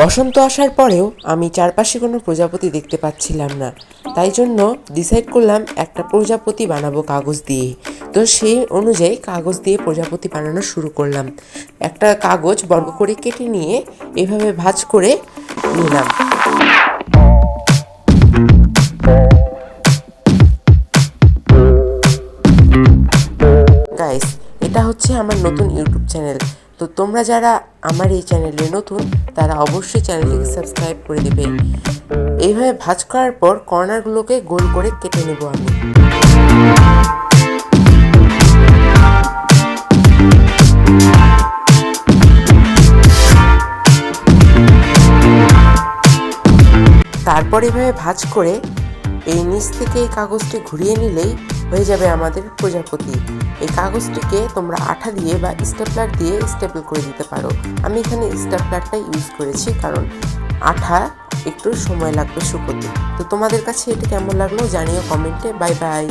বসন্ত আসার পরেও আমি চারপাশে কোনো প্রজাপতি দেখতে পাচ্ছিলাম না, তাই জন্য ডিসাইড করলাম একটা প্রজাপতি বানাবো কাগজ দিয়ে। তো সেই অনুযায়ী কাগজ দিয়ে প্রজাপতি বানানো শুরু করলাম। একটা কাগজ বর্গ করে কেটে নিয়ে এভাবে ভাঁজ করে নিলাম। গাইস, এটা হচ্ছে আমার নতুন ইউটিউব চ্যানেল। তো তোমরা যারা আমার এই চ্যানেলে নতুন তারা অবশ্যই চ্যানেলটিকে সাবস্ক্রাইব করে দেবে। এইভাবে ভাঁজ করার পর কর্নারগুলোকে গোল করে কেটে নেব আমি। তারপর এভাবে ভাঁজ করে এই নিচ থেকে এই কাগজটি ঘুরিয়ে নিলেই হয়ে যাবে আমাদের প্রজাপতি। এই কাগজটিকে তোমরা আঠা দিয়ে বা স্টেপলার দিয়ে স্টেপল করে দিতে পারো। আমি এখানে স্টেপলারটাই ইউজ করেছি, কারণ আঠা একটু সময় লাগবে শুকোতে। তো তোমাদের কাছে এটা কেমন লাগলো জানিও কমেন্টে। Bye bye.